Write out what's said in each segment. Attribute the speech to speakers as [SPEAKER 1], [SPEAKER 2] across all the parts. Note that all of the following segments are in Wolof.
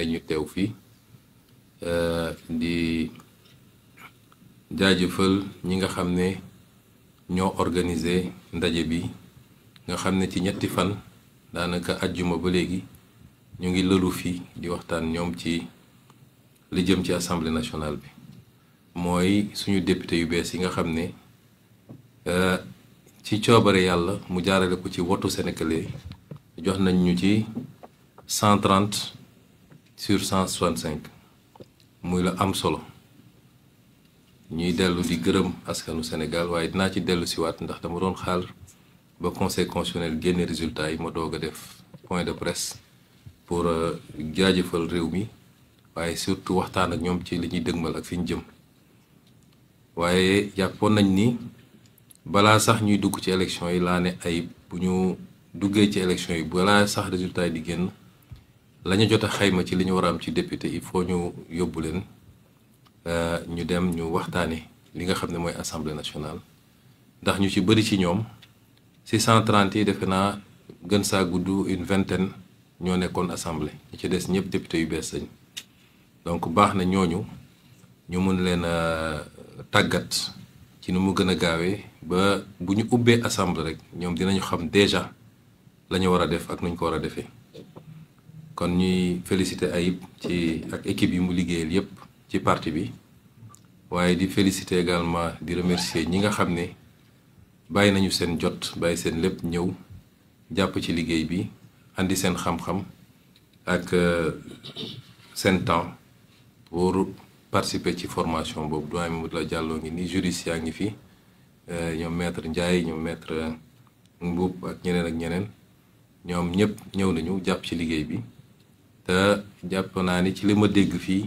[SPEAKER 1] may ñu teew fii di jaajëfal ñi nga xam ne ñoo organisé ndaje bi nga xam ne ci ñetti fan daanaka ajjuma ba léegi ñu ngi lëlu fii di waxtaan ñoom ci li jëm ci assemblée nationale bi mooy suñu député yu bees yi nga xam ne ci coobare yàlla mu jaarale ko ci wotu sénégalais jox nañ ñu ci 130 sur 165 muy la am solo ñuy dellu di gërëm askanu Sénégal waaye dinaa ci dellu siwaat ndax dama doon xaar ba conseil constitutionnel génne résultat yi ma doog a def point de presse pour jaajëfal réew mi waaye surtout waxtaan ak ñoom ci li ñuy dëgmal ak fi ñu jëm waaye jàppoon nañ ni balaa sax ñuy dugg ci élection yi laa ne ay bu ñu duggee ci élection yi balaa sax résultat yi di génn la ñu jot a xayma ci li ñu war a am ci député il faut ñu yóbbu leen ñu dem ñu waxtaane li nga xam ne mooy assemblée nationale ndax ñu ci bëri ci ñoom ci 130 yi defe naa gën saa gudd une vingtaine ñoo nekkoon assemblée ñi ci des ñëpp député yu bees lañ donc baax na ñooñu ñu mun leen a tàggat ci nu mu gën a gaawee ba bu ñu ubbee assemblée rek ñoom dinañu xam déjà la ñu war a def ak nuñ ko war a defee kon ñuy féliciter Ayib ci ak équipe yi mu liggéeyal yépp ci parti bi waaye di féliciter également di remercier ñi nga xam ne bàyyi nañu seen jot bàyyi seen lépp ñëw jàpp ci liggéey bi andi seen xam-xam ak seen temps pour participer ci formation boobu doyen Mamadou la Diallo ngi ni juriste yaa ngi fi ñoom maître Ndiaye ñoom maître Mboup ak ñeneen ñoom ñëpp ñëw nañu jàpp ci liggéey bi te jàpp naa ni ci li ma dégg fii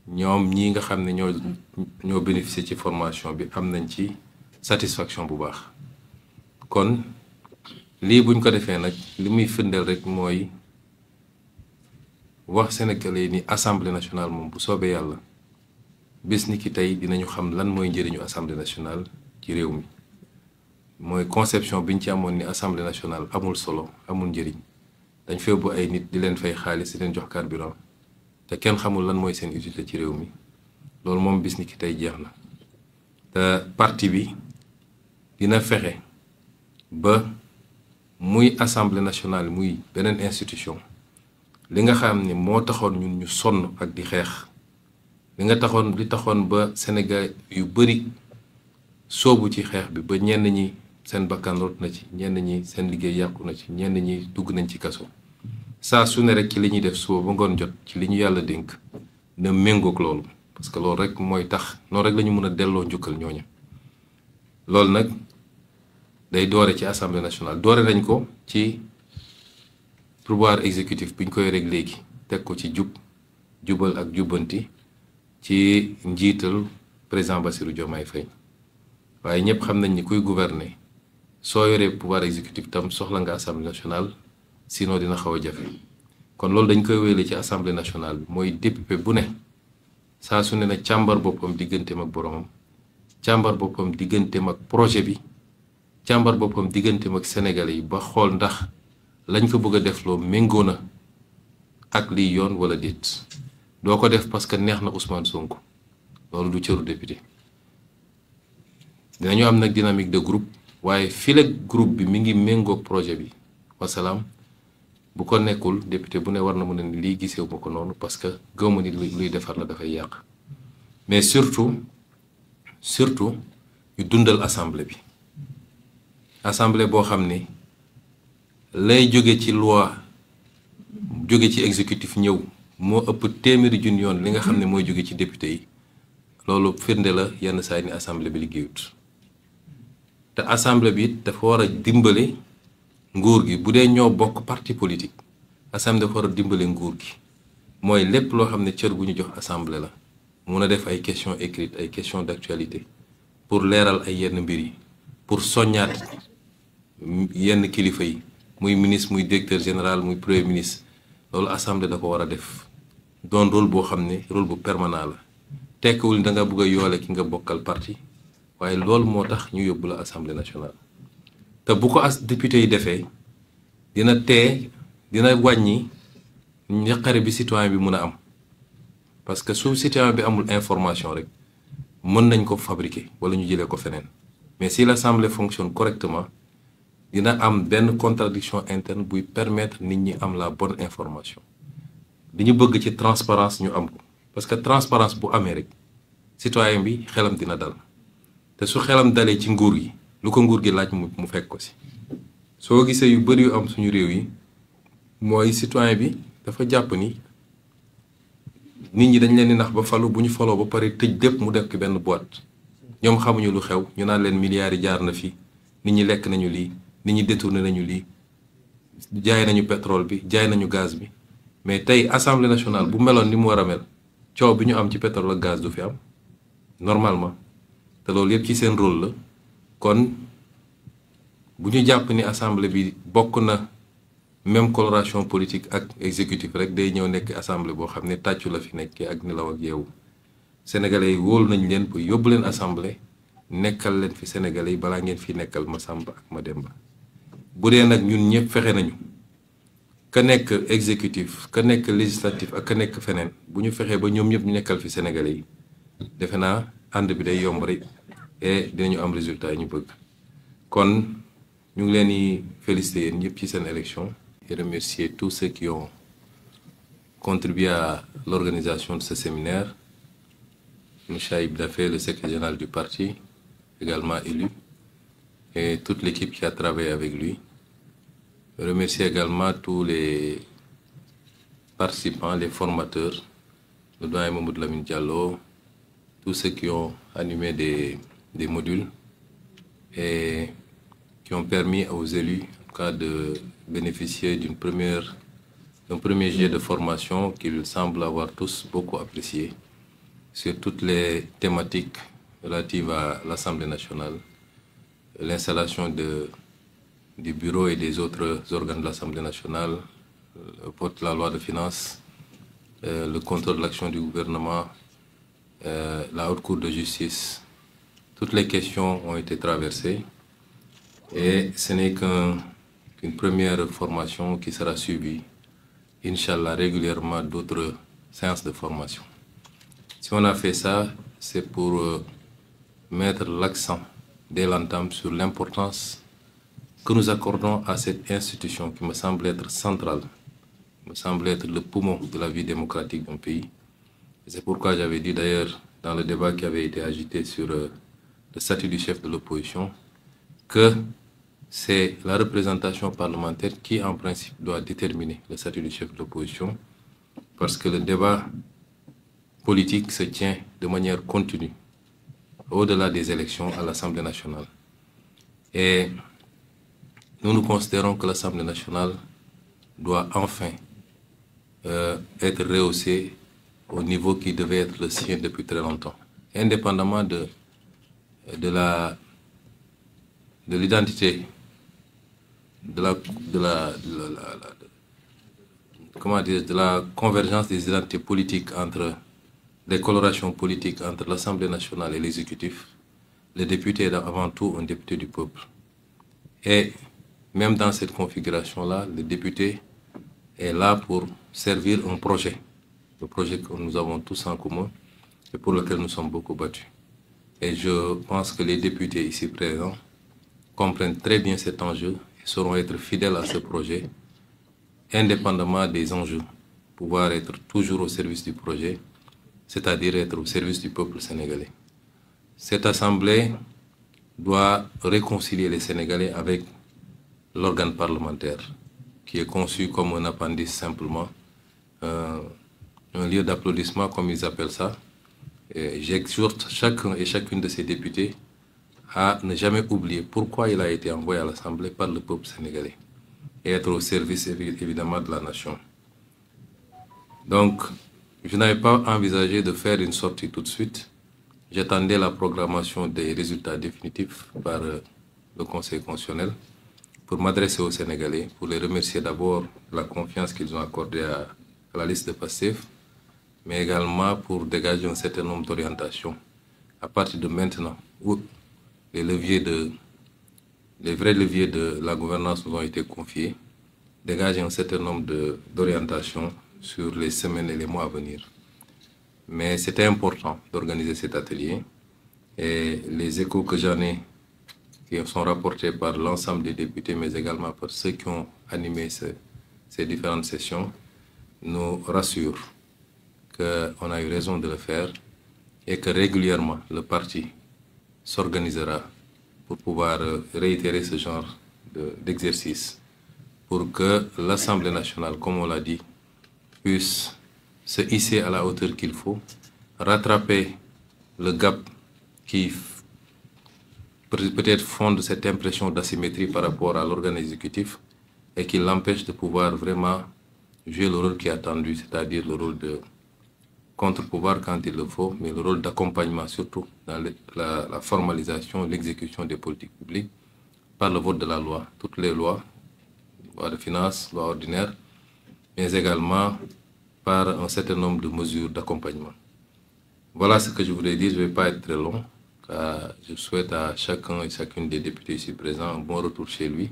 [SPEAKER 1] ñoom ñii nga xam ne ñoo bénéficier ci formation bi am nañ ci satisfaction bu baax kon lii buñ ko defee nag li muy firndeel rek mooy wax Sénégalais ni assemblée nationale moom bu soobee yàlla bis ni ki tey dinañu xam lan mooy njëriñu assemblée nationale ci réew mi mooy conception biñ ci amoon ni assemblée nationale amul solo amul njëriñ dañ fee bu ay nit di leen fay xaalis di leen jox carburant te kenn xamul lan mooy seen utilité ci réew mi loolu moom bis ni ki tey jeex na te parti bi dina fexe ba muy assemblée nationale muy beneen institution li nga xam ne moo taxoon ñun ñu sonn ak di xeex li taxoon ba Sénégal yu bari soobu ci xeex bi ba ñenn ñi seen bakkan rot na ci ñenn ñi seen liggéey yàqu na ci ñenn ñi dugg nañ ci kaso saa su ne rek ci li ñuy def suba ba ngoon jot ci li ñu yàlla dénk na méngoog loolu parce que loolu rek mooy tax noonu rek la ñu mën a delloo njukkal ñooña loolu nag day doore ci assemblée nationale doore nañ ko ci pouvoir exécutif bi ñu koy rek léegi teg ko ci jubal ak jubbanti ci njiital président Bassirou Diomaye Faye waaye ñëpp xam nañ ni kuy gouverner soo yoree pouvoir exécutif tam soxla nga assemblée nationale sinon dina xaw a jafe kon loolu dañ koy wéyale ci assemblée nationale bi mooy député bu ne saa su ne na càmbar boppam digganteem ak boromam càmbar boppam digganteem ak projet bi càmbar boppam digganteem ak sénégalais yi ba xool ndax lañ ko bëgg a def loo méngoo na ak liy yoon wala déet doo ko def parce que neex na Ousmane Sonko loolu du cëru député dinañu am nag dynamique de groupe waaye file groupe bi mi ngi méngoog projet bi wasalaam bu ko nekkul député bu ne war na mën a ni lii gisewu ma ko noonu parce que gëwma ni luy defar la dafay yàq mais surtout ñu dundal assemblée bi assemblée boo xam ne lay jóge ci loi jóge ci exécutif ñëw moo ëpp téeméeri junni yoon li nga xam ne mooy jóge ci député yi loolu firnde la yenn saa yi ni assemblée bi liggéeyut te assemblée bi dafa war a dimbale nguur gi bu dee ñoo bokk parti politique assemblée dafa war a dimbale nguur gi mooy lépp loo xam ne cër gu ñu jox assemblée la mun a def ay questions écrites ay questions d'actualité pour leeral ay yenn mbir yi pour soññaat yenn kilifa yi muy ministre muy directeur général muy premier ministre loolu assemblée da ko war a def doon rôle boo xam ne rôle bu permanent la tekkiwul da nga bëgg a yoole ki nga bokkal parti waaye loolu moo tax ñu yóbbu la assemblée nationale te bu ko député yi defee dina wàññi njaqare bi citoyen bi mun a am parce que su citoyen bi amul information rek mën nañ ko fabriquer wala ñu jëlee ko feneen mais si l'Assemblée fonctionne correctement dina am benn contradiction interne buy permettre nit ñi am la bonne information li ñu bëgg ci transparence ñu am ko parce que transparence bu amee rek citoyen bi xelam dina dal te su xelam dalee ci nguur gi lu ko nguur gi laaj mu fekk ko si soo gisee yu bëri yu am suñu réew yi mooy citoyen bi dafa jàpp ni nit ñi dañ leen di nax ba falu bu ñu faloo ba pare tëj lépp mu def ko benn boîte ñoom xamuñu lu xew ñu naan leen milliards yi jaar na fi nit ñi lekk nañu lii nit ñi détourné nañu lii jaay nañu pétrole bi jaay nañu gaz bi mais tey assemblée nationale bu meloon ni mu war a mel coow bi ñu am ci pétrole ak gaz du fi am normalement te loolu yëpp ci seen rôle la kon bu ñu jàpp ni assemblée bi bokk na même coloration politique ak exécutif rek day ñëw nekk assemblée boo xam ne tàccu la fi nekkee ak nelaw ak yeewu sénégalais yi wóolu nañ leen pour yóbbu leen assemblée nekkal leen fi sénégalais yi balaa ngeen fi nekkal ma Samba ak ma Demba bu dee nag ñun ñëpp fexe nañu ka nekk exécutif ka nekk législatif ak ka nekk feneen bu ñu fexee ba ñoom ñëpp ñu nekkal fi sénégalais yi defe naa ànd bi day yomb rek et dinañu am résultat yi ñu bëgg kon ñu ngi leen di féliciter yéen ñëpp ci seen élection et remercier tous ceux qui ont contribué à l'organisation de ce séminaire. M. Aïb Dafé, le secrétaire général du parti, également élu, et toute l'équipe qui a travaillé avec lui. Je remercie également tous les participants, les formateurs, le doyen Mamadou Lamine Diallo, tous ceux qui ont animé des modules et qui ont permis aux élus, en tout cas, de bénéficier d'un premier jet de formation qu'ils semblent avoir tous beaucoup apprécié sur toutes les thématiques relatives à l'Assemblée nationale, l'installation du bureau et des autres organes de l'Assemblée nationale, le vote de la loi de finances, le contrôle de l'action du gouvernement, la haute cour de justice. Toutes les questions ont été traversées et ce n'est qu'une première formation qui sera suivie, Inch'Allah, régulièrement d'autres séances de formation. Si on a fait ça, c'est pour mettre l'accent dès l'entame sur l'importance que nous accordons à cette institution qui me semble être centrale, me semble être le poumon de la vie démocratique d'un pays. C'est pourquoi j'avais dit d'ailleurs dans le débat qui avait été agité sur le statut du chef de l'opposition que c'est la représentation parlementaire qui, en principe, doit déterminer le statut du chef de l'opposition parce que le débat politique se tient de manière continue au-delà des élections à l'Assemblée nationale. Et nous considérons que l'Assemblée nationale doit enfin être rehaussée au niveau qui devait être le sien depuis très longtemps, indépendamment de l'identité, de la convergence des identités politiques entre les colorations politiques entre l'Assemblée nationale et l'exécutif. Le député est avant tout un député du peuple. Et même dans cette configuration-là, le député est là pour servir un projet, le projet que nous avons tous en commun et pour lequel nous sommes beaucoup battus. Et je pense que les députés ici présents comprennent très bien cet enjeu et sauront être fidèles à ce projet, indépendamment des enjeux, pouvoir être toujours au service du projet, c'est-à-dire être au service du peuple sénégalais. Cette assemblée doit réconcilier les Sénégalais avec l'organe parlementaire, qui est conçu comme un appendice simplement, un lieu d'applaudissement comme ils appellent ça. J'exhorte chacun et chacune de ces députés à ne jamais oublier pourquoi il a été envoyé à l'Assemblée par le peuple sénégalais et être au service évidemment de la nation. Donc, je n'avais pas envisagé de faire une sortie tout de suite. J'attendais la programmation des résultats définitifs par le Conseil constitutionnel pour m'adresser aux Sénégalais, pour les remercier d'abord de la confiance qu'ils ont accordée à la liste de Pastef, mais également pour dégager un certain nombre d'orientations à partir de maintenant où les vrais leviers de la gouvernance nous ont été confiés, dégager un certain nombre d'orientations sur les semaines et les mois à venir. Mais c'était important d'organiser cet atelier et les échos que j'en ai, qui sont rapportés par l'ensemble des députés, mais également par ceux qui ont animé ces différentes sessions, nous rassurent qu'on a eu raison de le faire et que régulièrement le parti s'organisera pour pouvoir réitérer ce genre d'exercice pour que l'Assemblée nationale, comme on l'a dit, puisse se hisser à la hauteur qu'il faut, rattraper le gap qui peut-être fonde cette impression d'asymétrie par rapport à l'organe exécutif et qui l'empêche de pouvoir vraiment jouer le rôle qui est attendu, c'est-à-dire le rôle de contre-pouvoir quand il le faut, mais le rôle d'accompagnement surtout dans la formalisation, l'exécution des politiques publiques par le vote de la loi, toutes les lois, loi de finances, loi ordinaire, mais également par un certain nombre de mesures d'accompagnement. Voilà ce que je voulais dire, je ne vais pas être très long, car je souhaite à chacun et chacune des députés ici présents un bon retour chez lui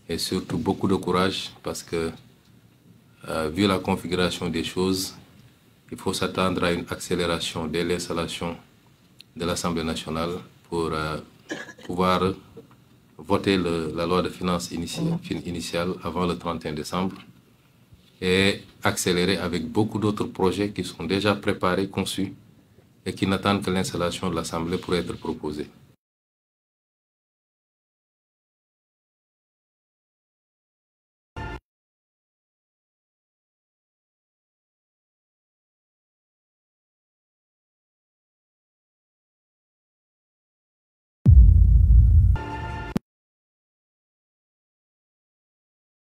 [SPEAKER 1] et surtout beaucoup de courage parce que, vu la configuration des choses, il faut s'attendre à une accélération dès l'installation de l'Assemblée nationale pour pouvoir voter la loi de finances initiale avant le 31 décembre et accélérer avec beaucoup d'autres projets qui sont déjà préparés, conçus et qui n'attendent que l'installation de l'Assemblée pour être proposés.